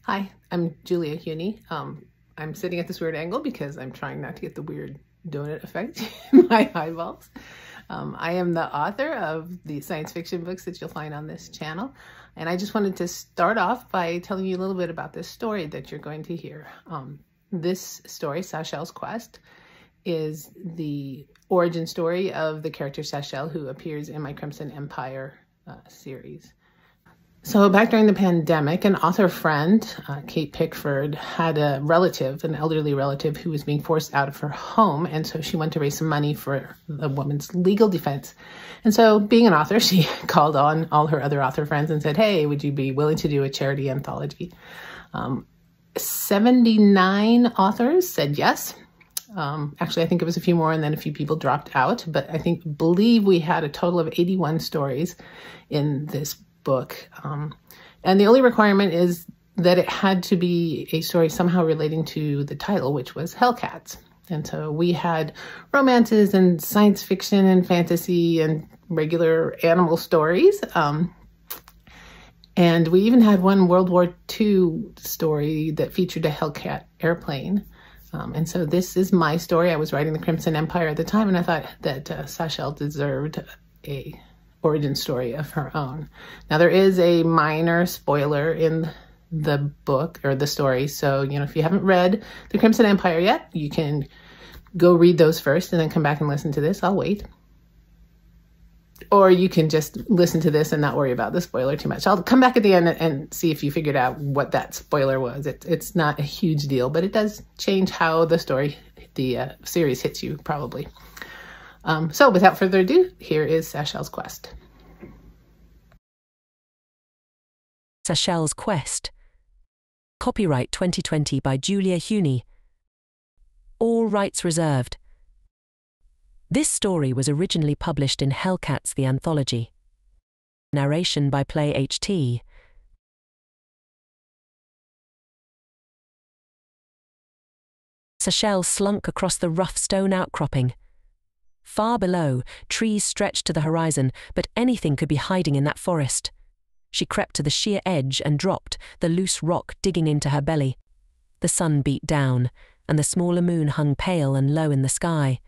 Hi, I'm Julia Huney. I'm sitting at this weird angle because I'm trying not to get the weird donut effect in my eyeballs. I am the author of the science fiction books that you'll find on this channel. And I just wanted to start off by telling you a little bit about this story that you're going to hear. This story, Sashelle's Quest, is the origin story of the character Sashelle, who appears in my Krimson Empire series. So back during the pandemic, an author friend, Kate Pickford, had a relative, an elderly relative, who was being forced out of her home. And so she wanted to raise some money for the woman's legal defense. And so being an author, she called on all her other author friends and said, hey, would you be willing to do a charity anthology? 79 authors said yes. Actually, I think it was a few more and then a few people dropped out. But believe we had a total of 81 stories in this book. And the only requirement is that it had to be a story somehow relating to the title, which was Hellcats. And so we had romances and science fiction and fantasy and regular animal stories. And we even had one World War II story that featured a Hellcat airplane. And so this is my story. I was writing the Krimson Empire at the time, and I thought that Sashelle deserved a origin story of her own. Now, there is a minor spoiler in the book or the story. So, if you haven't read the Krimson Empire yet, you can go read those first and then come back and listen to this. I'll wait. Or you can just listen to this and not worry about the spoiler too much. I'll come back at the end and see if you figured out what that spoiler was. It's not a huge deal, but it does change how the series hits you, probably. So without further ado, here is Sashelle's Quest. Sashelle's Quest. Copyright 2020 by Julia Huney. All rights reserved. This story was originally published in Hellcats the Anthology. Narration by Play HT. Sashelle slunk across the rough stone outcropping. Far below, trees stretched to the horizon, but anything could be hiding in that forest. She crept to the sheer edge and dropped, the loose rock digging into her belly. The sun beat down, and the smaller moon hung pale and low in the sky.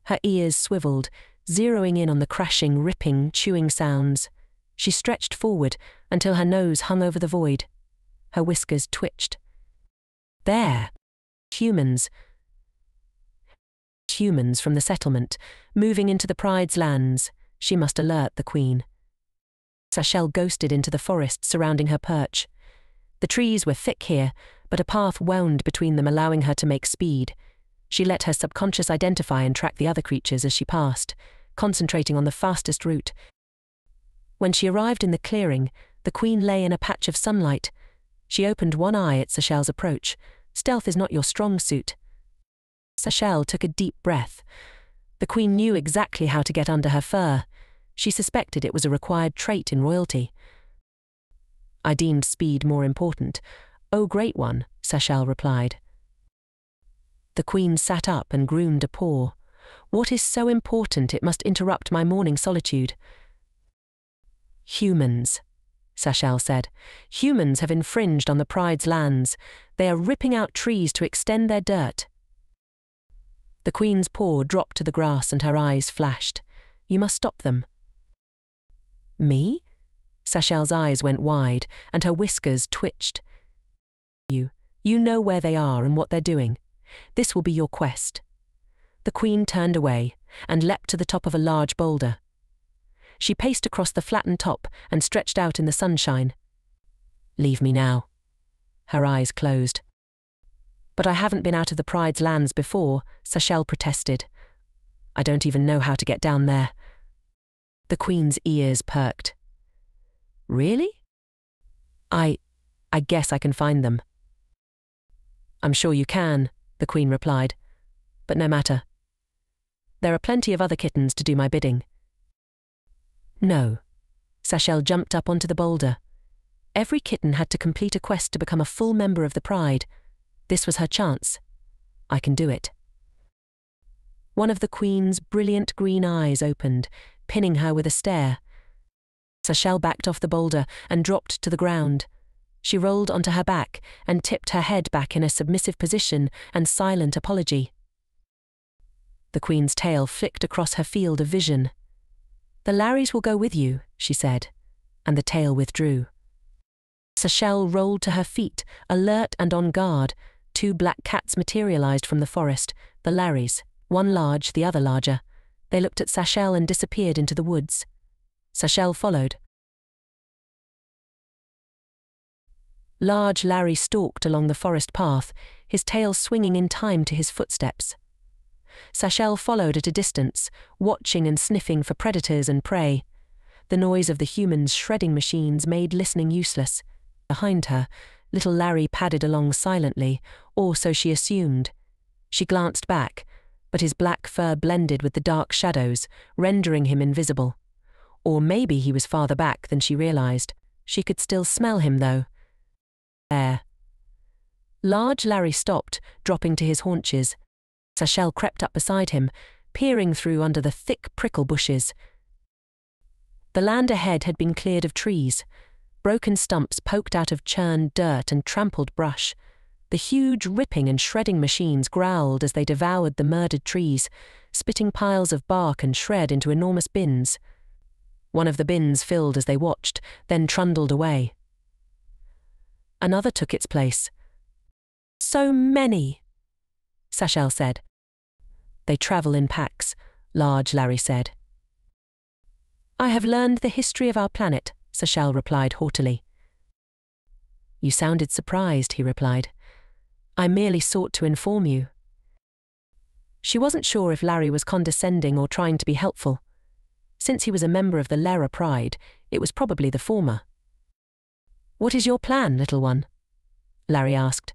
Her ears swiveled, zeroing in on the crashing, ripping, chewing sounds. She stretched forward until her nose hung over the void. Her whiskers twitched. There! Humans. Humans from the settlement, moving into the Pride's lands. She must alert the Queen. Sashelle ghosted into the forest surrounding her perch. The trees were thick here, but a path wound between them, allowing her to make speed. She let her subconscious identify and track the other creatures as she passed, concentrating on the fastest route. When she arrived in the clearing, the Queen lay in a patch of sunlight. She opened one eye at Sashelle's approach. Stealth is not your strong suit. Sashelle took a deep breath. The Queen knew exactly how to get under her fur. She suspected it was a required trait in royalty. I deemed speed more important. Oh, great one, Sashelle replied. The Queen sat up and groomed a paw. What is so important it must interrupt my morning solitude? Humans, Sashelle said. Humans have infringed on the Pride's lands. They are ripping out trees to extend their dirt. The Queen's paw dropped to the grass and her eyes flashed. You must stop them. Me? Sashelle's eyes went wide and her whiskers twitched. You know where they are and what they're doing. This will be your quest. The Queen turned away and leapt to the top of a large boulder. She paced across the flattened top and stretched out in the sunshine. Leave me now. Her eyes closed. But I haven't been out of the Pride's lands before, Sashelle protested. I don't even know how to get down there. The Queen's ears perked. Really? I guess I can find them. I'm sure you can, the Queen replied. But no matter. There are plenty of other kittens to do my bidding. No. Sashelle jumped up onto the boulder. Every kitten had to complete a quest to become a full member of the Pride. This was her chance. I can do it. One of the Queen's brilliant green eyes opened, pinning her with a stare. Sashelle backed off the boulder and dropped to the ground. She rolled onto her back and tipped her head back in a submissive position and silent apology. The Queen's tail flicked across her field of vision. "The Larrys will go with you," she said, and the tail withdrew. Sashelle rolled to her feet, alert and on guard. 2 black cats materialized from the forest, the Larrys, one large, the other larger. They looked at Sashelle and disappeared into the woods. Sashelle followed. Large Larry stalked along the forest path, his tail swinging in time to his footsteps. Sashelle followed at a distance, watching and sniffing for predators and prey. The noise of the humans' shredding machines made listening useless. Behind her, little Larry padded along silently, or so she assumed. She glanced back, but his black fur blended with the dark shadows, rendering him invisible. Or maybe he was farther back than she realized. She could still smell him, though. There. Large Larry stopped, dropping to his haunches. Sashelle crept up beside him, peering through under the thick prickle bushes. The land ahead had been cleared of trees. Broken stumps poked out of churned dirt and trampled brush. The huge ripping and shredding machines growled as they devoured the murdered trees, spitting piles of bark and shred into enormous bins. One of the bins filled as they watched, then trundled away. Another took its place. "So many," Sashelle said. "They travel in packs," Large Larry said. "I have learned the history of our planet," Sashelle replied haughtily. "You sounded surprised," he replied. "I merely sought to inform you." She wasn't sure if Larry was condescending or trying to be helpful. Since he was a member of the Lera Pride, it was probably the former. "What is your plan, little one?" Larry asked.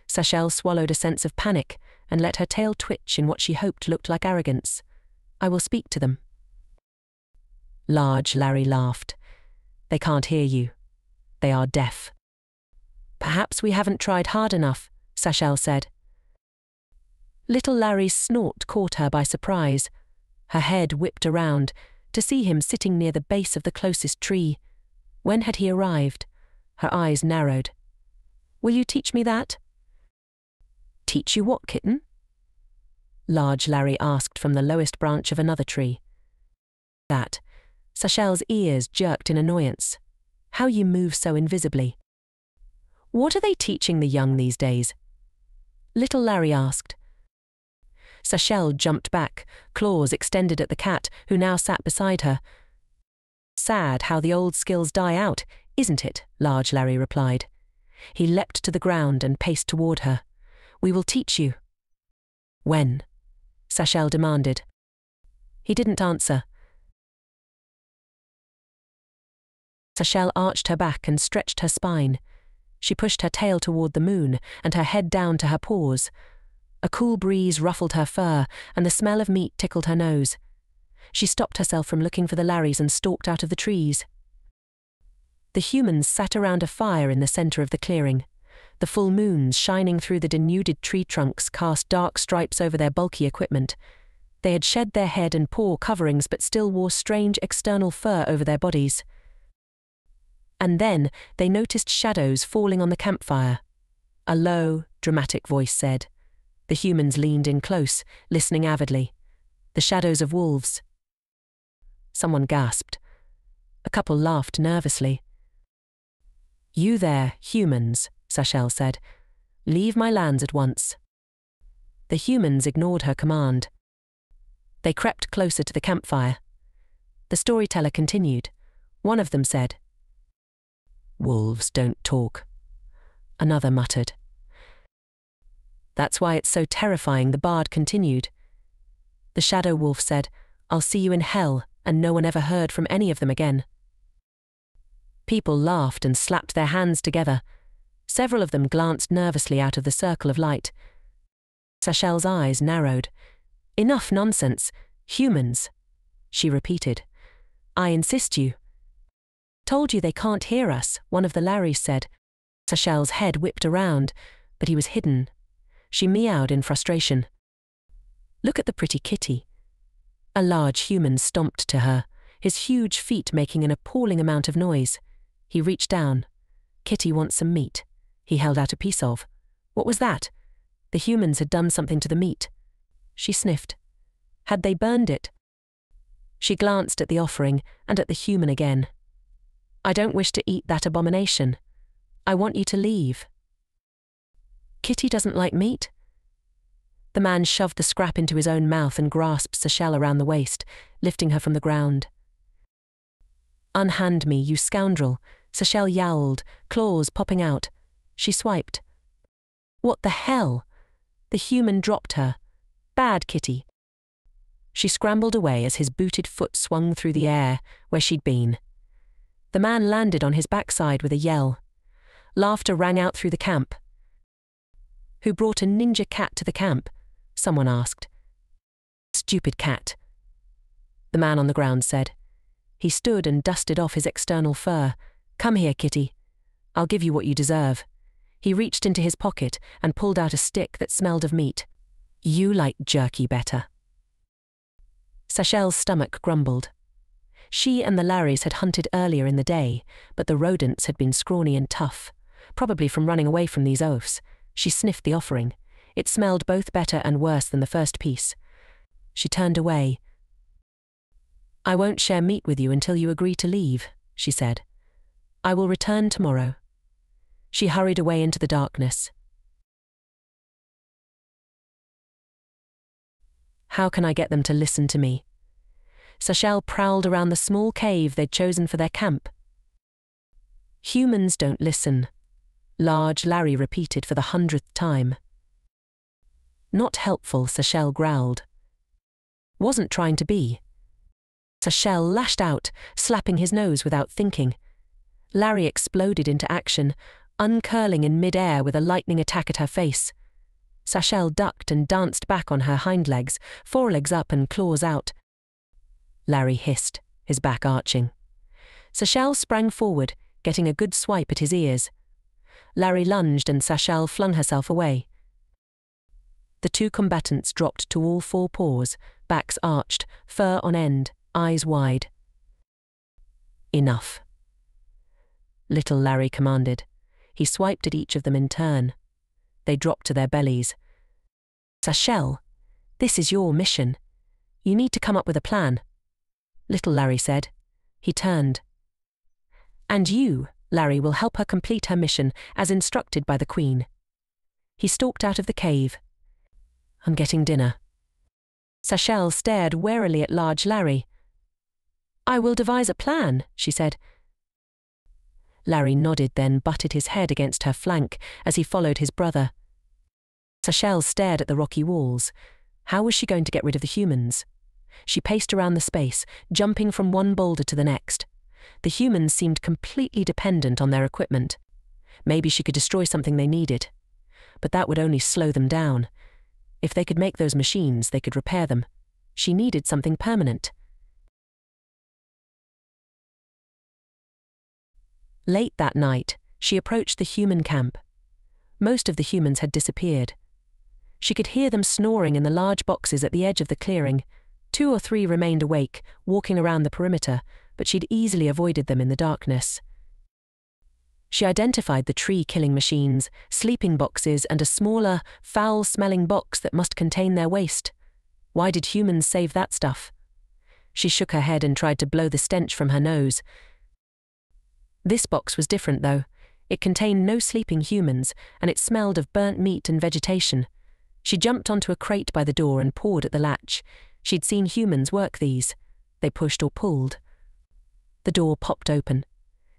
Sashelle swallowed a sense of panic and let her tail twitch in what she hoped looked like arrogance. "I will speak to them." Large Larry laughed. "They can't hear you. They are deaf." "Perhaps we haven't tried hard enough," Sashelle said. Little Larry's snort caught her by surprise. Her head whipped around to see him sitting near the base of the closest tree. When had he arrived? Her eyes narrowed. "Will you teach me that?" "Teach you what, kitten?" Large Larry asked from the lowest branch of another tree. "That." Sashelle's ears jerked in annoyance. "How you move so invisibly." "What are they teaching the young these days?" Little Larry asked. Sashelle jumped back, claws extended at the cat, who now sat beside her. "Sad how the old skills die out, isn't it?" Large Larry replied. He leapt to the ground and paced toward her. "We will teach you." "When?" Sashelle demanded. He didn't answer. Sashelle arched her back and stretched her spine. She pushed her tail toward the moon and her head down to her paws. A cool breeze ruffled her fur and the smell of meat tickled her nose. She stopped herself from looking for the Larrys and stalked out of the trees. The humans sat around a fire in the center of the clearing. The full moons shining through the denuded tree trunks cast dark stripes over their bulky equipment. They had shed their head and paw coverings but still wore strange external fur over their bodies. And then they noticed shadows falling on the campfire. A low, dramatic voice said. The humans leaned in close, listening avidly. "The shadows of wolves." Someone gasped. A couple laughed nervously. "You there, humans," Sashelle said. "Leave my lands at once." The humans ignored her command. They crept closer to the campfire. The storyteller continued. One of them said, "Wolves don't talk." Another muttered. "That's why it's so terrifying," the bard continued. The shadow wolf said, "I'll see you in hell," and no one ever heard from any of them again. People laughed and slapped their hands together. Several of them glanced nervously out of the circle of light. Sashelle's eyes narrowed. "Enough nonsense. Humans," she repeated. "I insist you." "Told you they can't hear us," one of the Larrys said. Sashelle's head whipped around, but he was hidden. She meowed in frustration. "Look at the pretty kitty." A large human stomped to her, his huge feet making an appalling amount of noise. He reached down. Kitty wants some meat. He held out a piece of. What was that? The humans had done something to the meat. She sniffed. Had they burned it? She glanced at the offering and at the human again. I don't wish to eat that abomination. I want you to leave. Kitty doesn't like meat? The man shoved the scrap into his own mouth and grasped Sashelle around the waist, lifting her from the ground. Unhand me, you scoundrel, Sashelle yowled, claws popping out. She swiped. What the hell? The human dropped her. Bad Kitty. She scrambled away as his booted foot swung through the air, where she'd been. The man landed on his backside with a yell. Laughter rang out through the camp. Who brought a ninja cat to the camp? Someone asked. Stupid cat, the man on the ground said. He stood and dusted off his external fur. Come here, Kitty. I'll give you what you deserve. He reached into his pocket and pulled out a stick that smelled of meat. You like jerky better. Sashelle's stomach grumbled. She and the Larrys had hunted earlier in the day, but the rodents had been scrawny and tough, probably from running away from these oafs. She sniffed the offering. It smelled both better and worse than the first piece. She turned away. I won't share meat with you until you agree to leave, she said. I will return tomorrow. She hurried away into the darkness. How can I get them to listen to me? Sashelle prowled around the small cave they'd chosen for their camp. Humans don't listen, Large Larry repeated for the 100th time. Not helpful, Sashelle growled. Wasn't trying to be. Sashelle lashed out, slapping his nose without thinking. Larry exploded into action, uncurling in mid-air with a lightning attack at her face. Sashelle ducked and danced back on her hind legs, forelegs up and claws out. Larry hissed, his back arching. Sashelle sprang forward, getting a good swipe at his ears. Larry lunged and Sashelle flung herself away. The two combatants dropped to all four paws, backs arched, fur on end, eyes wide. Enough. Little Larry commanded. He swiped at each of them in turn. They dropped to their bellies. Sashelle, this is your mission. You need to come up with a plan. Little Larry said. He turned. And you, Larry, will help her complete her mission as instructed by the Queen. He stalked out of the cave. I'm getting dinner. Sashelle stared warily at Large Larry. I will devise a plan, she said. Larry nodded, then butted his head against her flank as he followed his brother. Sashelle stared at the rocky walls. How was she going to get rid of the humans? She paced around the space, jumping from one boulder to the next. The humans seemed completely dependent on their equipment. Maybe she could destroy something they needed. But that would only slow them down. If they could make those machines, they could repair them. She needed something permanent. Late that night, she approached the human camp. Most of the humans had disappeared. She could hear them snoring in the large boxes at the edge of the clearing. 2 or 3 remained awake, walking around the perimeter, but she'd easily avoided them in the darkness. She identified the tree-killing machines, sleeping boxes, and a smaller, foul-smelling box that must contain their waste. Why did humans save that stuff? She shook her head and tried to blow the stench from her nose. This box was different, though. It contained no sleeping humans, and it smelled of burnt meat and vegetation. She jumped onto a crate by the door and pawed at the latch. She'd seen humans work these. They pushed or pulled. The door popped open.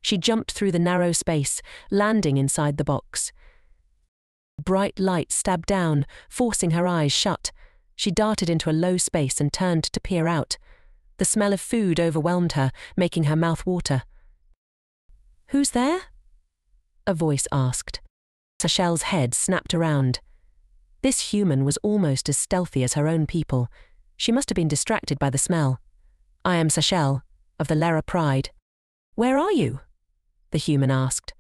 She jumped through the narrow space, landing inside the box. Bright light stabbed down, forcing her eyes shut. She darted into a low space and turned to peer out. The smell of food overwhelmed her, making her mouth water. Who's there? A voice asked. Sashelle's head snapped around. This human was almost as stealthy as her own people. She must have been distracted by the smell. I am Sashelle, of the Lara Pride. Where are you? The human asked.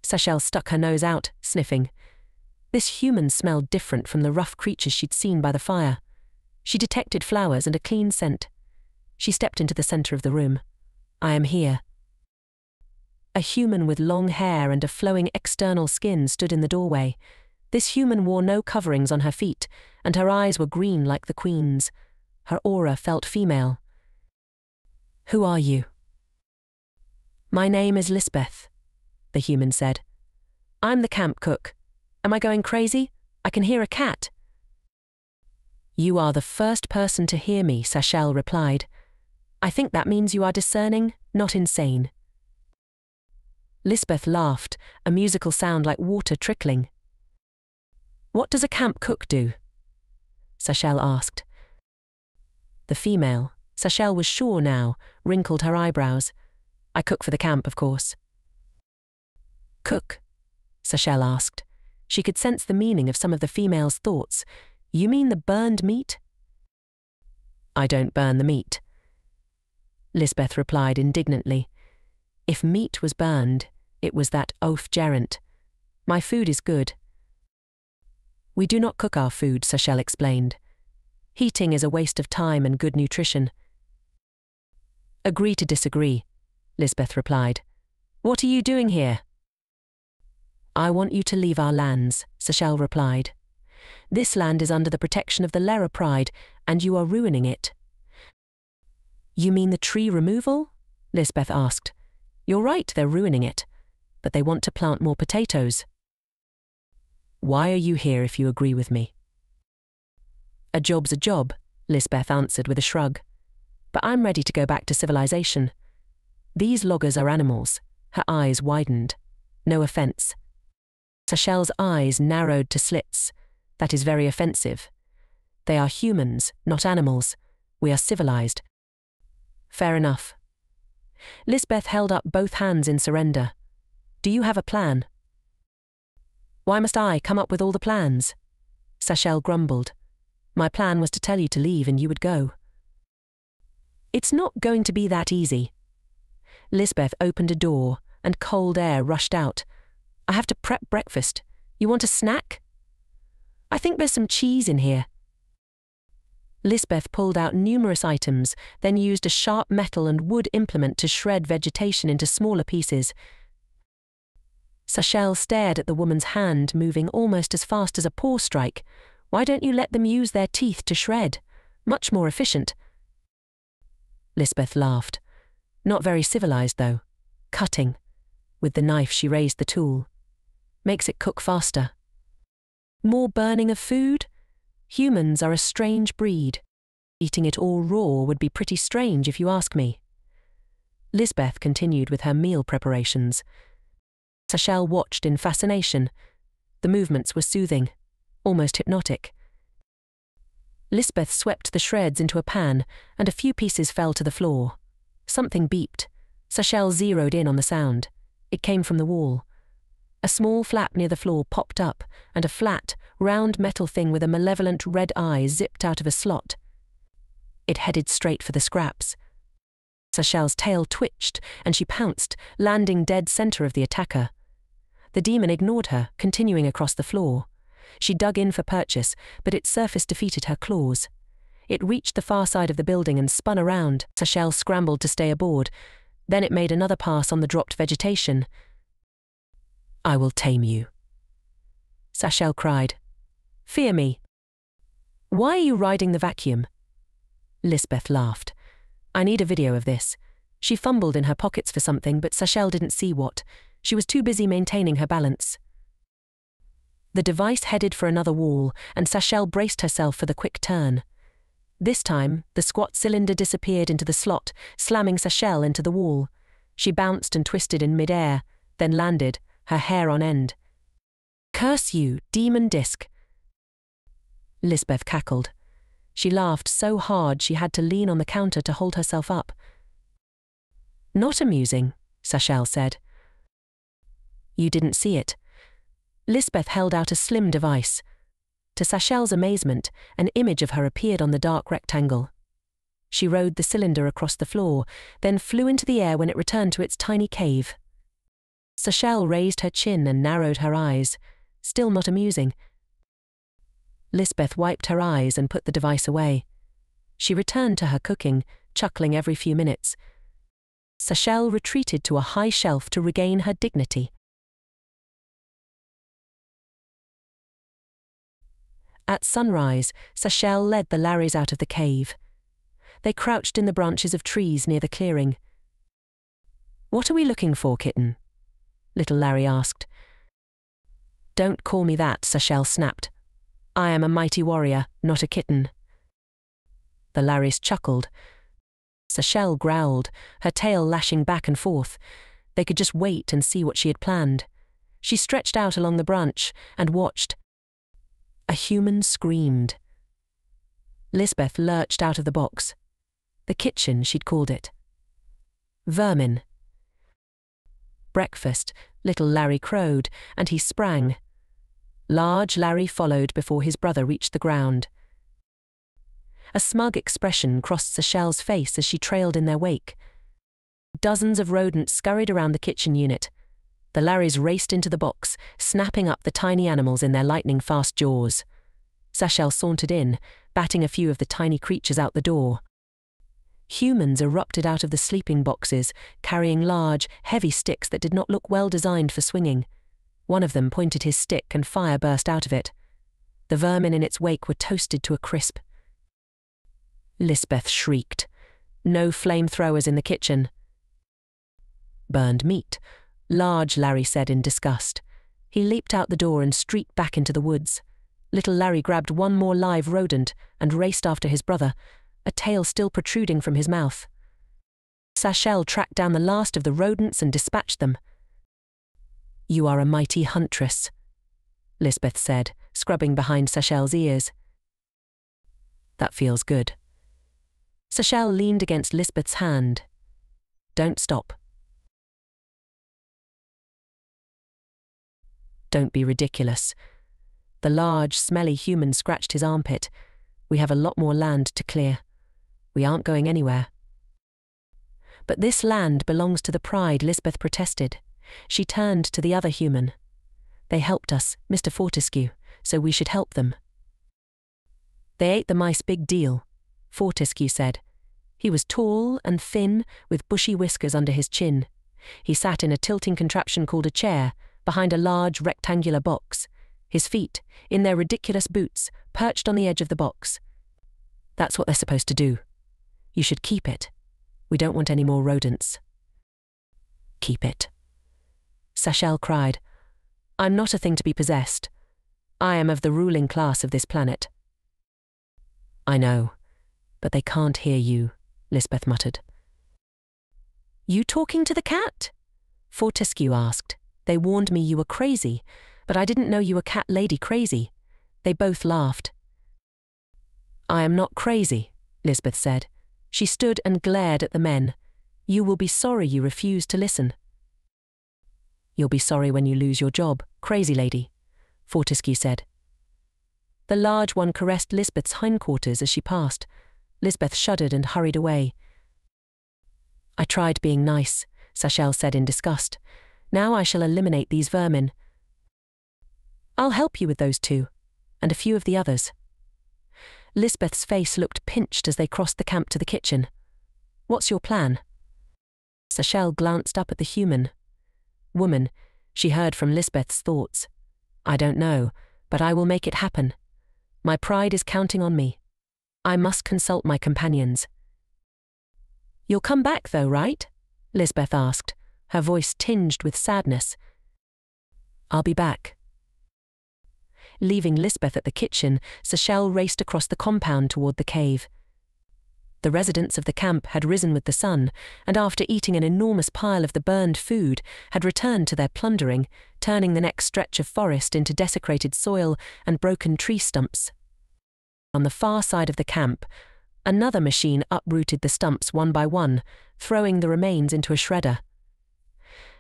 Sashelle stuck her nose out, sniffing. This human smelled different from the rough creatures she'd seen by the fire. She detected flowers and a clean scent. She stepped into the center of the room. I am here. A human with long hair and a flowing external skin stood in the doorway. This human wore no coverings on her feet, and her eyes were green like the queen's. Her aura felt female. "Who are you?" "My name is Lisbeth," the human said. "I'm the camp cook. Am I going crazy? I can hear a cat." "You are the first person to hear me," Sashelle replied. "I think that means you are discerning, not insane." Lisbeth laughed, a musical sound like water trickling. "What does a camp cook do?" Sashelle asked. The female, Sashelle was sure now, wrinkled her eyebrows. "I cook for the camp, of course." "Cook?" Sashelle asked. She could sense the meaning of some of the female's thoughts. "You mean the burned meat?" "I don't burn the meat," Lisbeth replied indignantly. If meat was burned, it was that oaf gerund. "My food is good." "We do not cook our food," Sashelle explained. "Heating is a waste of time and good nutrition." "Agree to disagree," Lisbeth replied. "What are you doing here?" "I want you to leave our lands," Sashelle replied. "This land is under the protection of the Lera Pride, and you are ruining it." "You mean the tree removal?" Lisbeth asked. "You're right, they're ruining it, but they want to plant more potatoes." "Why are you here if you agree with me?" "A job's a job," Lisbeth answered with a shrug. "But I'm ready to go back to civilization. These loggers are animals." Her eyes widened. "No offense." Sashelle's eyes narrowed to slits. "That is very offensive. They are humans, not animals. We are civilized." "Fair enough." Lisbeth held up both hands in surrender. "Do you have a plan?" "Why must I come up with all the plans?" Sashelle grumbled. "My plan was to tell you to leave and you would go." "It's not going to be that easy." Lisbeth opened a door and cold air rushed out. "I have to prep breakfast. You want a snack?" "I think there's some cheese in here." Lisbeth pulled out numerous items, then used a sharp metal and wood implement to shred vegetation into smaller pieces. Sashelle stared at the woman's hand moving almost as fast as a paw strike. "Why don't you let them use their teeth to shred? Much more efficient." Lisbeth laughed. "Not very civilized, though. Cutting." With the knife she raised the tool. "Makes it cook faster." "More burning of food? Humans are a strange breed. Eating it all raw would be pretty strange if you ask me." Lisbeth continued with her meal preparations. Sashelle watched in fascination. The movements were soothing, almost hypnotic. Lisbeth swept the shreds into a pan, and a few pieces fell to the floor. Something beeped. Sashelle zeroed in on the sound. It came from the wall. A small flap near the floor popped up, and a flat, round metal thing with a malevolent red eye zipped out of a slot. It headed straight for the scraps. Sashelle's tail twitched, and she pounced, landing dead center of the attacker. The demon ignored her, continuing across the floor. She dug in for purchase, but its surface defeated her claws. It reached the far side of the building and spun around. Sashelle scrambled to stay aboard. Then it made another pass on the dropped vegetation. "I will tame you," Sashelle cried. "Fear me." "Why are you riding the vacuum?" Lisbeth laughed. "I need a video of this." She fumbled in her pockets for something, but Sashelle didn't see what. She was too busy maintaining her balance. The device headed for another wall, and Sashelle braced herself for the quick turn. This time, the squat cylinder disappeared into the slot, slamming Sashelle into the wall. She bounced and twisted in mid-air, then landed, her hair on end. "Curse you, demon disc!" Lisbeth cackled. She laughed so hard she had to lean on the counter to hold herself up. "Not amusing," Sashelle said. "You didn't see it." Lisbeth held out a slim device. To Sashelle's amazement, an image of her appeared on the dark rectangle. She rode the cylinder across the floor, then flew into the air when it returned to its tiny cave. Sashelle raised her chin and narrowed her eyes. Still not amusing. Lisbeth wiped her eyes and put the device away. She returned to her cooking, chuckling every few minutes. Sashelle retreated to a high shelf to regain her dignity. At sunrise, Sashelle led the Larrys out of the cave. They crouched in the branches of trees near the clearing. "What are we looking for, kitten?" little Larry asked. "Don't call me that," Sashelle snapped. "I am a mighty warrior, not a kitten." The Larrys chuckled. Sashelle growled, her tail lashing back and forth. They could just wait and see what she had planned. She stretched out along the branch and watched. A human screamed. Lisbeth lurched out of the box. The kitchen, she'd called it. Vermin. "Breakfast," little Larry crowed, and he sprang. Large Larry followed before his brother reached the ground. A smug expression crossed Sashelle's face as she trailed in their wake. Dozens of rodents scurried around the kitchen unit. The Larrys raced into the box, snapping up the tiny animals in their lightning-fast jaws. Sashelle sauntered in, batting a few of the tiny creatures out the door. Humans erupted out of the sleeping boxes, carrying large, heavy sticks that did not look well designed for swinging. One of them pointed his stick and fire burst out of it. The vermin in its wake were toasted to a crisp. Lisbeth shrieked. No flamethrowers in the kitchen. "Burned meat," Large Larry said in disgust. He leaped out the door and streaked back into the woods. Little Larry grabbed one more live rodent and raced after his brother, a tail still protruding from his mouth. Sashelle tracked down the last of the rodents and dispatched them. "You are a mighty huntress," Lisbeth said, scrubbing behind Sashelle's ears. "That feels good." Sashelle leaned against Lisbeth's hand. "Don't stop." "Don't be ridiculous." The large, smelly human scratched his armpit. "We have a lot more land to clear. We aren't going anywhere." "But this land belongs to the Pride," Lisbeth protested. She turned to the other human. "They helped us, Mr. Fortescue, so we should help them." "They ate the mice big deal," Fortescue said. He was tall and thin, with bushy whiskers under his chin. He sat in a tilting contraption called a chair, behind a large rectangular box. His feet, in their ridiculous boots, perched on the edge of the box. "That's what they're supposed to do. You should keep it. We don't want any more rodents." "Keep it," Sashelle cried. "I'm not a thing to be possessed. I am of the ruling class of this planet." "I know, but they can't hear you," Lisbeth muttered. "You talking to the cat?" Fortescue asked. "They warned me you were crazy, but I didn't know you were cat lady crazy." They both laughed. "I am not crazy," Lisbeth said. She stood and glared at the men. "You will be sorry you refused to listen." "You'll be sorry when you lose your job, crazy lady," Fortescue said. The large one caressed Lisbeth's hindquarters as she passed. Lisbeth shuddered and hurried away. "I tried being nice," Sashelle said in disgust. "Now I shall eliminate these vermin." "I'll help you with those two, and a few of the others." Lisbeth's face looked pinched as they crossed the camp to the kitchen. "What's your plan?" Sashelle glanced up at the human. "Woman," she heard from Lisbeth's thoughts. "I don't know, but I will make it happen. My pride is counting on me. I must consult my companions." "You'll come back though, right?" Lisbeth asked, her voice tinged with sadness. "I'll be back." Leaving Lisbeth at the kitchen, Sashelle raced across the compound toward the cave. The residents of the camp had risen with the sun, and after eating an enormous pile of the burned food, had returned to their plundering, turning the next stretch of forest into desecrated soil and broken tree stumps. On the far side of the camp, another machine uprooted the stumps one by one, throwing the remains into a shredder.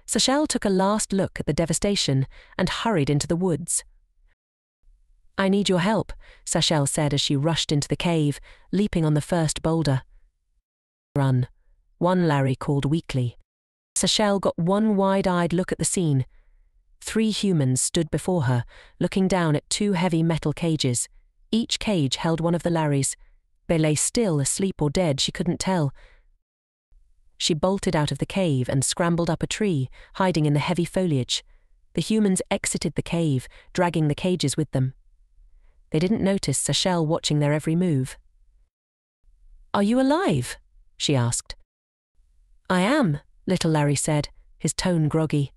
Sashelle took a last look at the devastation and hurried into the woods. "I need your help," Sashelle said as she rushed into the cave, leaping on the first boulder. "Run," one Larry called weakly. Sashelle got one wide-eyed look at the scene. 3 humans stood before her, looking down at 2 heavy metal cages. Each cage held one of the Larrys. They lay still, asleep or dead, she couldn't tell. She bolted out of the cave and scrambled up a tree, hiding in the heavy foliage. The humans exited the cave, dragging the cages with them. They didn't notice Sashelle watching their every move. "Are you alive?" she asked. "I am," little Larry said, his tone groggy.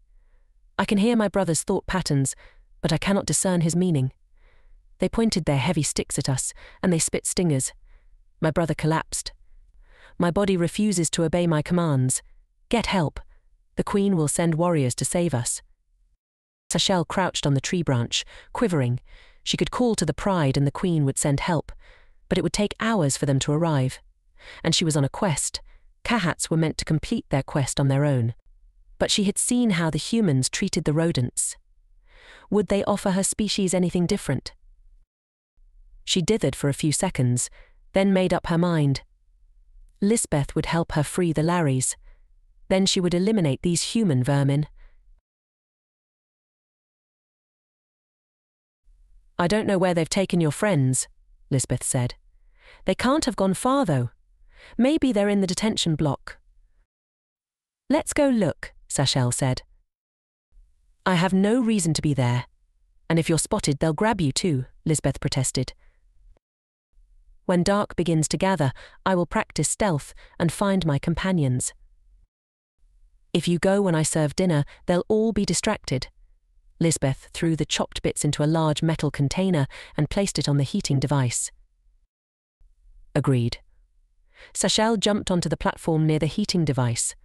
"I can hear my brother's thought patterns, but I cannot discern his meaning. They pointed their heavy sticks at us, and they spit stingers. My brother collapsed. My body refuses to obey my commands. Get help. The Queen will send warriors to save us." Sashelle crouched on the tree branch, quivering. She could call to the Pride and the Queen would send help, but it would take hours for them to arrive. And she was on a quest. Kahats were meant to complete their quest on their own. But she had seen how the humans treated the rodents. Would they offer her species anything different? She dithered for a few seconds, then made up her mind. Lisbeth would help her free the Larrys. Then she would eliminate these human vermin. "I don't know where they've taken your friends," Lisbeth said. "They can't have gone far, though. Maybe they're in the detention block." "Let's go look," Sashelle said. "I have no reason to be there. And if you're spotted, they'll grab you too," Lisbeth protested. "When dark begins to gather, I will practice stealth and find my companions. If you go when I serve dinner, they'll all be distracted." Lisbeth threw the chopped bits into a large metal container and placed it on the heating device. Agreed. Sashelle jumped onto the platform near the heating device.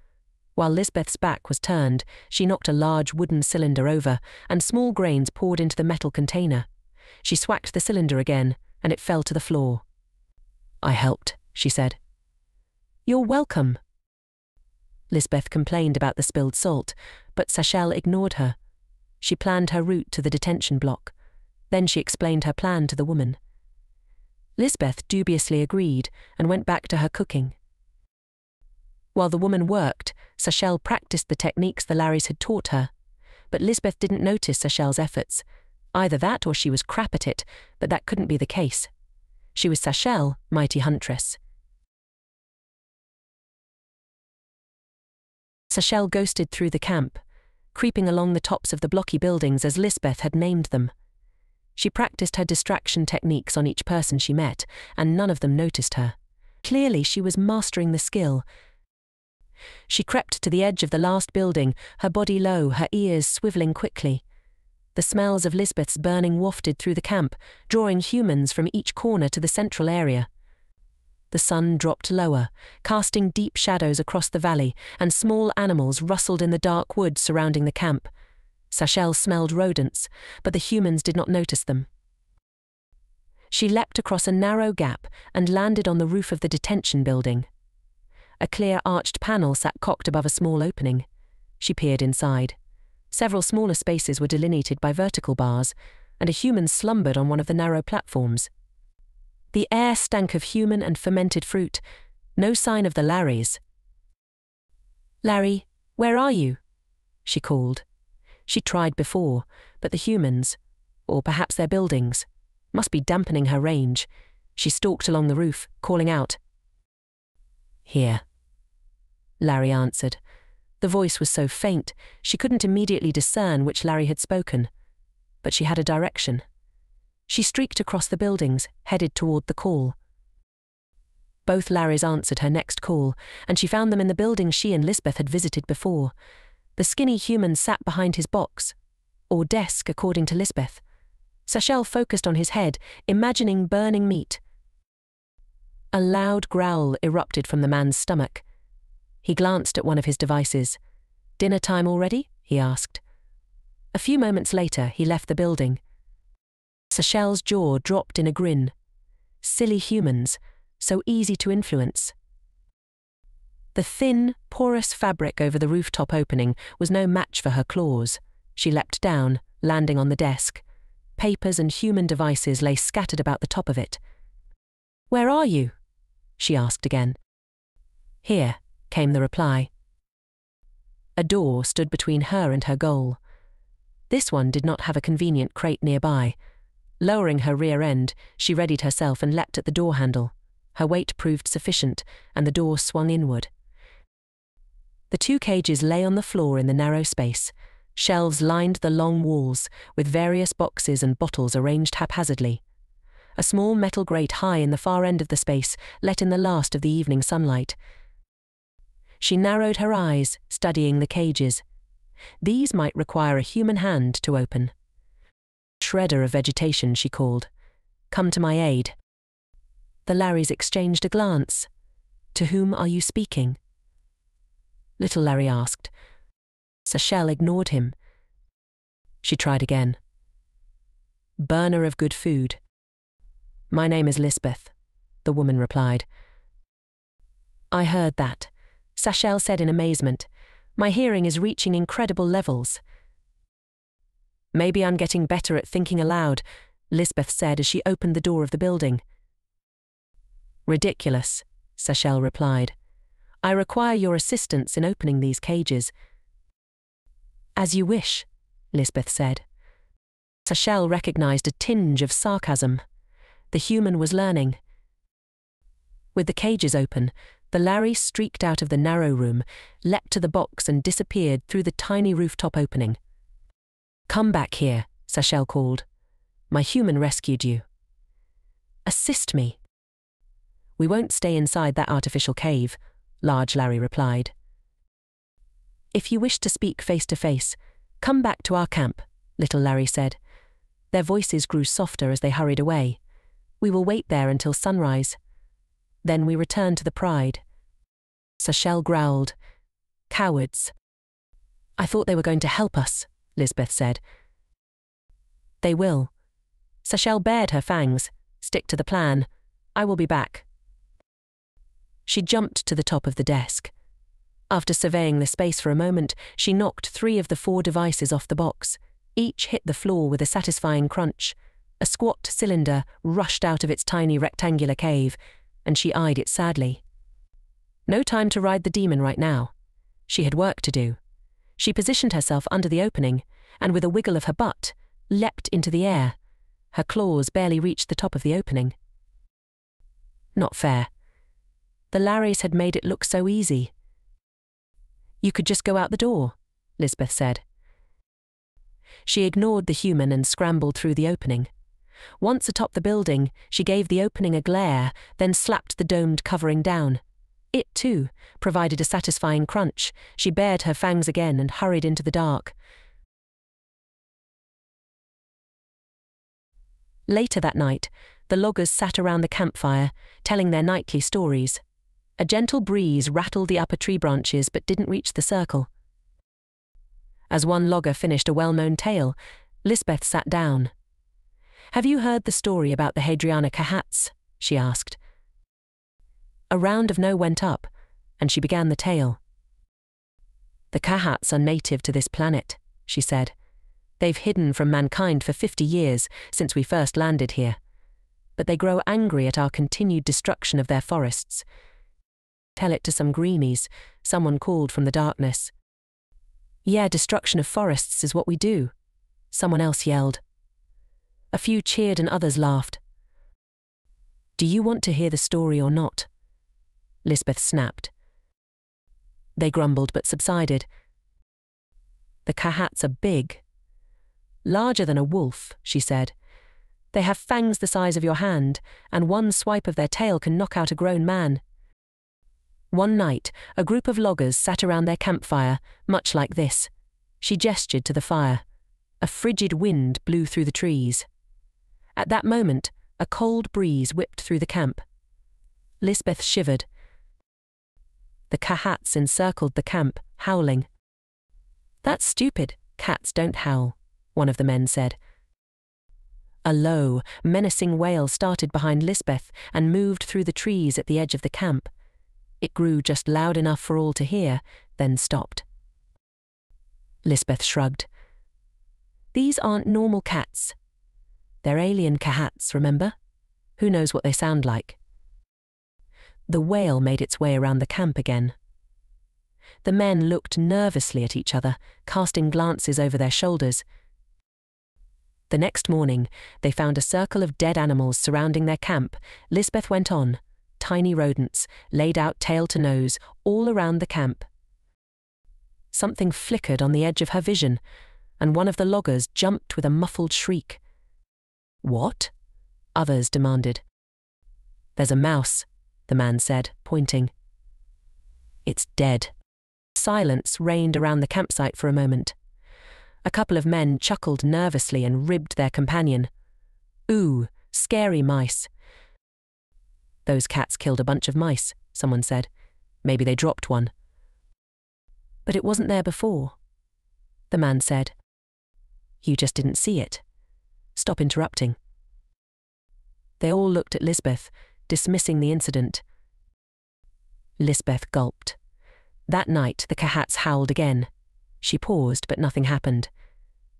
While Lisbeth's back was turned, she knocked a large wooden cylinder over, and small grains poured into the metal container. She swacked the cylinder again, and it fell to the floor. "I helped," she said. "You're welcome." Lisbeth complained about the spilled salt, but Sashelle ignored her. She planned her route to the detention block. Then she explained her plan to the woman. Lisbeth dubiously agreed and went back to her cooking. While the woman worked, Sashelle practiced the techniques the Larrys had taught her, but Lisbeth didn't notice Sashelle's efforts. Either that or she was crap at it, but that couldn't be the case. She was Sashelle, mighty huntress. Sashelle ghosted through the camp, creeping along the tops of the blocky buildings as Lisbeth had named them. She practiced her distraction techniques on each person she met, and none of them noticed her. Clearly, she was mastering the skill. She crept to the edge of the last building, her body low, her ears swiveling quickly. The smells of Lisbeth's burning wafted through the camp, drawing humans from each corner to the central area. The sun dropped lower, casting deep shadows across the valley, and small animals rustled in the dark woods surrounding the camp. Sashelle smelled rodents, but the humans did not notice them. She leapt across a narrow gap and landed on the roof of the detention building. A clear arched panel sat cocked above a small opening. She peered inside. Several smaller spaces were delineated by vertical bars, and a human slumbered on one of the narrow platforms. The air stank of human and fermented fruit. No sign of the Larrys. "Larry, where are you?" she called. She tried before, but the humans, or perhaps their buildings, must be dampening her range. She stalked along the roof, calling out. "Here," Larry answered. The voice was so faint, she couldn't immediately discern which Larry had spoken, but she had a direction. She streaked across the buildings, headed toward the call. Both Larrys answered her next call, and she found them in the building she and Lisbeth had visited before. The skinny human sat behind his box, or desk according to Lisbeth. Sashelle focused on his head, imagining burning meat. A loud growl erupted from the man's stomach. He glanced at one of his devices. "Dinner time already?" he asked. A few moments later, he left the building. Sashelle's jaw dropped in a grin. Silly humans, so easy to influence. The thin, porous fabric over the rooftop opening was no match for her claws. She leapt down, landing on the desk. Papers and human devices lay scattered about the top of it. "Where are you?" she asked again. "Here," came the reply. A door stood between her and her goal. This one did not have a convenient crate nearby. Lowering her rear end, she readied herself and leapt at the door handle. Her weight proved sufficient, and the door swung inward. The 2 cages lay on the floor in the narrow space. Shelves lined the long walls, with various boxes and bottles arranged haphazardly. A small metal grate high in the far end of the space let in the last of the evening sunlight. She narrowed her eyes, studying the cages. These might require a human hand to open. "Shredder of vegetation," she called. "Come to my aid." The Larrys exchanged a glance. "To whom are you speaking?" Little Larry asked. Sashelle ignored him. She tried again. "Burner of good food." "My name is Lisbeth," the woman replied. "I heard that," Sashelle said in amazement. "My hearing is reaching incredible levels." "Maybe I'm getting better at thinking aloud," Lisbeth said as she opened the door of the building. "Ridiculous," Sashelle replied. "I require your assistance in opening these cages." "As you wish," Lisbeth said. Sashelle recognized a tinge of sarcasm. The human was learning. With the cages open, the Larry streaked out of the narrow room, leapt to the box and disappeared through the tiny rooftop opening. "Come back here," Sashelle called. "My human rescued you." "Assist me." "We won't stay inside that artificial cave," Large Larry replied. "If you wish to speak face to face, come back to our camp," Little Larry said. Their voices grew softer as they hurried away. "We will wait there until sunrise. Then we return to the Pride." Sashelle growled. "Cowards." "I thought they were going to help us," Lisbeth said. "They will." Sashelle bared her fangs. "Stick to the plan. I will be back." She jumped to the top of the desk. After surveying the space for a moment, she knocked 3 of the 4 devices off the box. Each hit the floor with a satisfying crunch. A squat cylinder rushed out of its tiny rectangular cave, and she eyed it sadly. No time to ride the demon right now. She had work to do. She positioned herself under the opening, and with a wiggle of her butt, leapt into the air. Her claws barely reached the top of the opening. Not fair. The Larrys had made it look so easy. "You could just go out the door," Lisbeth said. She ignored the human and scrambled through the opening. Once atop the building, she gave the opening a glare, then slapped the domed covering down. It, too, provided a satisfying crunch. She bared her fangs again and hurried into the dark. Later that night, the loggers sat around the campfire, telling their nightly stories. A gentle breeze rattled the upper tree branches but didn't reach the circle. As one logger finished a well-known tale, Lisbeth sat down. "Have you heard the story about the Hadriana Kahats?" she asked. A round of no went up, and she began the tale. "The Kahats are native to this planet," she said. "They've hidden from mankind for 50 years, since we first landed here. But they grow angry at our continued destruction of their forests. Tell it to some greenies," someone called from the darkness. "Yeah, destruction of forests is what we do," someone else yelled. A few cheered and others laughed. "Do you want to hear the story or not?" Lisbeth snapped. They grumbled but subsided. "The Kahats are big. Larger than a wolf," she said. "They have fangs the size of your hand, and one swipe of their tail can knock out a grown man." One night, a group of loggers sat around their campfire, much like this. She gestured to the fire. A frigid wind blew through the trees. At that moment, a cold breeze whipped through the camp. Lisbeth shivered. The Kahats encircled the camp, howling. "That's stupid. Cats don't howl," one of the men said. A low, menacing wail started behind Lisbeth and moved through the trees at the edge of the camp. It grew just loud enough for all to hear, then stopped. Lisbeth shrugged. "These aren't normal cats. They're alien Kahats, remember? Who knows what they sound like?" The wail made its way around the camp again. The men looked nervously at each other, casting glances over their shoulders. The next morning, they found a circle of dead animals surrounding their camp. Lisbeth went on. Tiny rodents, laid out tail to nose, all around the camp. Something flickered on the edge of her vision, and one of the loggers jumped with a muffled shriek. "What?" others demanded. "There's a mouse," the man said, pointing. "It's dead." Silence reigned around the campsite for a moment. A couple of men chuckled nervously and ribbed their companion. "Ooh, scary mice." "Those cats killed a bunch of mice," someone said. "Maybe they dropped one." "But it wasn't there before," the man said. "You just didn't see it. Stop interrupting." They all looked at Lisbeth, dismissing the incident. Lisbeth gulped. That night the Kahats howled again. She paused, but nothing happened.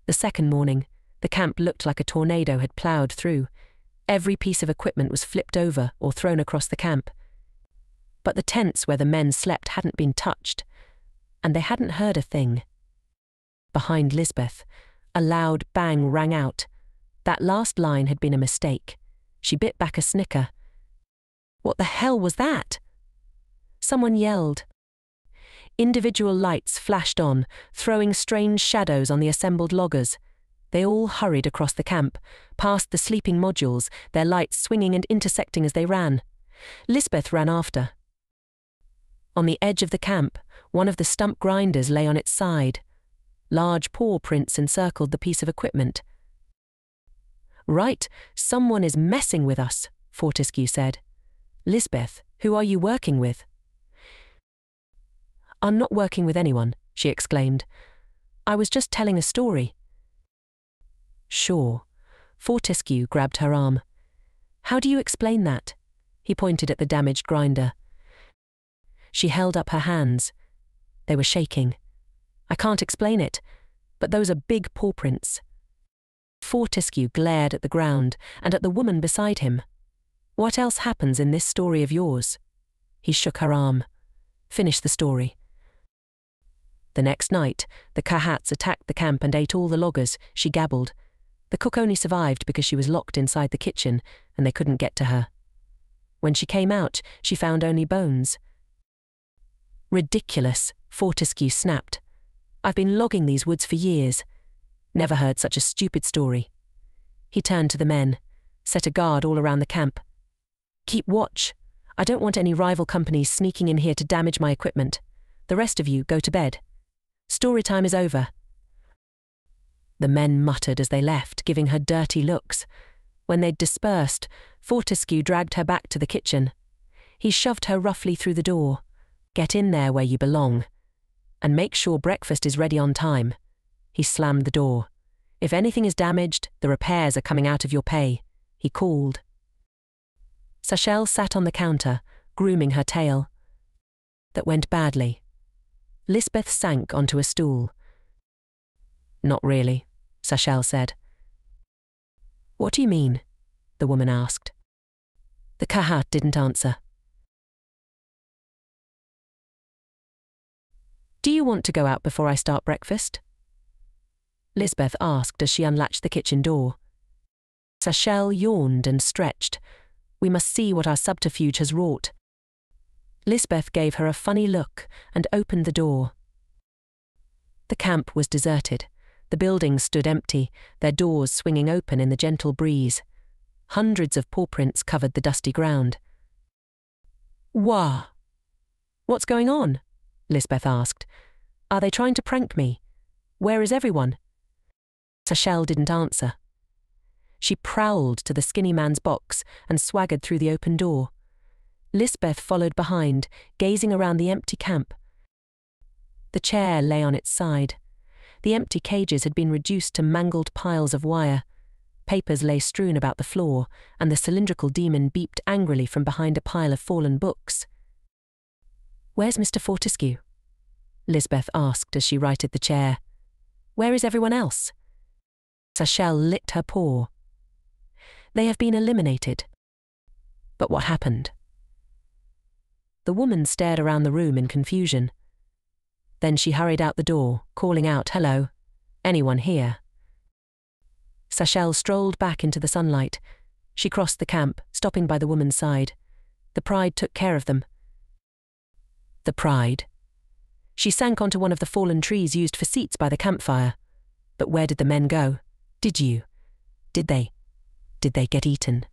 The second morning, the camp looked like a tornado had ploughed through. Every piece of equipment was flipped over or thrown across the camp. But the tents where the men slept hadn't been touched, and they hadn't heard a thing. Behind Lisbeth, a loud bang rang out. That last line had been a mistake. She bit back a snicker. What the hell was that? Someone yelled. Individual lights flashed on, throwing strange shadows on the assembled loggers. They all hurried across the camp, past the sleeping modules, their lights swinging and intersecting as they ran. Lisbeth ran after. On the edge of the camp, one of the stump grinders lay on its side. Large paw prints encircled the piece of equipment. "Right, someone is messing with us," Fortescue said. "Lisbeth, who are you working with?" "I'm not working with anyone," she exclaimed. "I was just telling a story." "Sure." Fortescue grabbed her arm. "How do you explain that?" He pointed at the damaged grinder. She held up her hands. They were shaking. "I can't explain it, but those are big paw prints." Fortescue glared at the ground and at the woman beside him. "What else happens in this story of yours?" He shook her arm. "Finish the story." The next night, the Kahats attacked the camp and ate all the loggers, she gabbled. The cook only survived because she was locked inside the kitchen and they couldn't get to her. When she came out, she found only bones. "Ridiculous," Fortescue snapped. "I've been logging these woods for years. Never heard such a stupid story." He turned to the men, set a guard all around the camp. "Keep watch. I don't want any rival companies sneaking in here to damage my equipment. The rest of you go to bed. Story time is over." The men muttered as they left, giving her dirty looks. When they'd dispersed, Fortescue dragged her back to the kitchen. He shoved her roughly through the door. "Get in there where you belong. And make sure breakfast is ready on time." He slammed the door. "If anything is damaged, the repairs are coming out of your pay," he called. Sashelle sat on the counter, grooming her tail. That went badly. Lisbeth sank onto a stool. "Not really," Sashelle said. "What do you mean?" the woman asked. The Kahat didn't answer. "Do you want to go out before I start breakfast?" Lisbeth asked as she unlatched the kitchen door. Sashelle yawned and stretched. "We must see what our subterfuge has wrought." Lisbeth gave her a funny look and opened the door. The camp was deserted. The buildings stood empty, their doors swinging open in the gentle breeze. Hundreds of paw prints covered the dusty ground. "Wah! What's going on?" Lisbeth asked. "Are they trying to prank me? Where is everyone?" Sashelle didn't answer. She prowled to the skinny man's box and swaggered through the open door. Lisbeth followed behind, gazing around the empty camp. The chair lay on its side. The empty cages had been reduced to mangled piles of wire. Papers lay strewn about the floor, and the cylindrical demon beeped angrily from behind a pile of fallen books. "Where's Mr. Fortescue?" Lisbeth asked as she righted the chair. "Where is everyone else?" Sashelle licked her paw. "They have been eliminated." "But what happened?" The woman stared around the room in confusion. Then she hurried out the door, calling out, "Hello, anyone here?" Sashelle strolled back into the sunlight. She crossed the camp, stopping by the woman's side. The Pride took care of them. "The Pride?" She sank onto one of the fallen trees used for seats by the campfire. But where did the men go? Did they get eaten?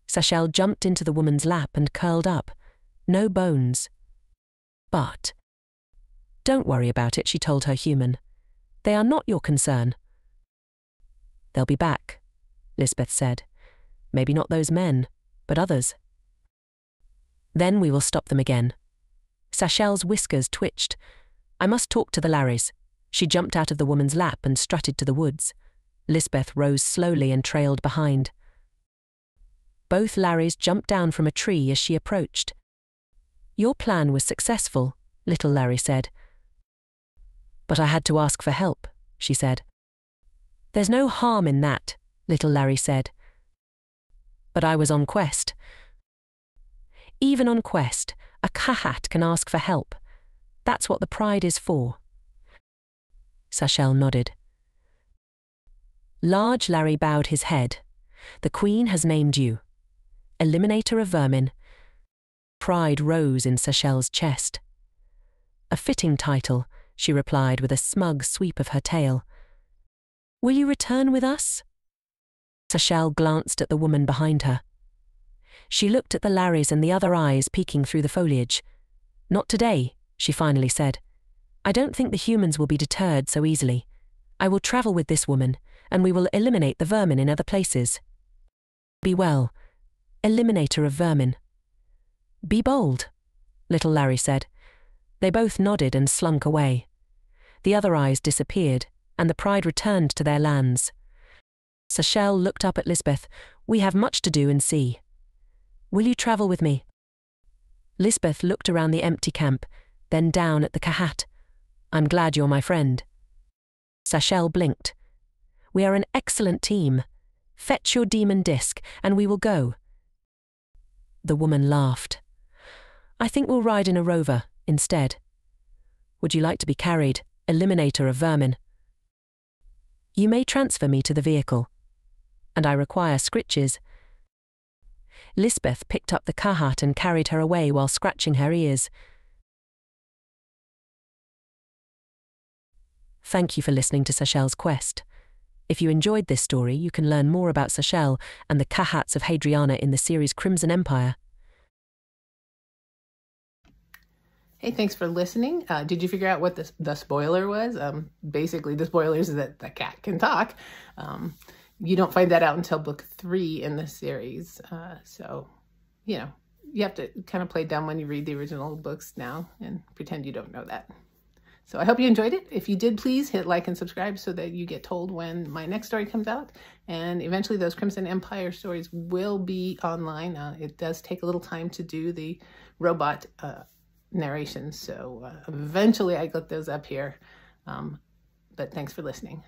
Sashelle jumped into the woman's lap and curled up. No bones. But don't worry about it, she told her human. They are not your concern. They'll be back, Lisbeth said. Maybe not those men, but others. Then we will stop them again. Sashelle's whiskers twitched. I must talk to the Larrys. She jumped out of the woman's lap and strutted to the woods. Lisbeth rose slowly and trailed behind. Both Larrys jumped down from a tree as she approached. Your plan was successful, little Larry said. But I had to ask for help, she said. There's no harm in that, little Larry said. But I was on quest. Even on quest, a Kahat can ask for help. That's what the pride is for. Sashelle nodded. Large Larry bowed his head. The Queen has named you. Eliminator of Vermin. Pride rose in Sashelle's chest. A fitting title, she replied with a smug sweep of her tail. Will you return with us? Sashelle glanced at the woman behind her. She looked at the Larrys and the other eyes peeking through the foliage. Not today, she finally said. I don't think the humans will be deterred so easily. I will travel with this woman, and we will eliminate the vermin in other places. Be well, Eliminator of Vermin. Be bold, little Larry said. They both nodded and slunk away. The other eyes disappeared, and the pride returned to their lands. Sashelle looked up at Lisbeth. We have much to do and see. Will you travel with me? Lisbeth looked around the empty camp, then down at the Kahat. I'm glad you're my friend. Sashelle blinked. We are an excellent team. Fetch your demon disc, and we will go. The woman laughed. I think we'll ride in a rover instead. Would you like to be carried, Eliminator of Vermin? You may transfer me to the vehicle. And I require scritches. Lisbeth picked up the Kahat and carried her away while scratching her ears. Thank you for listening to Sashelle's quest. If you enjoyed this story, you can learn more about Sashelle and the Kahats of Hadriana in the series Krimson Empire. Hey, thanks for listening. Did you figure out what the spoiler was? Basically, the spoiler is that the cat can talk. You don't find that out until book 3 in the series. So, you know, you have to kind of play dumb when you read the original books now and pretend you don't know that. So I hope you enjoyed it. If you did, please hit like and subscribe so that you get told when my next story comes out. And eventually those Krimson Empire stories will be online. It does take a little time to do the robot narration. So eventually I get those up here. But thanks for listening.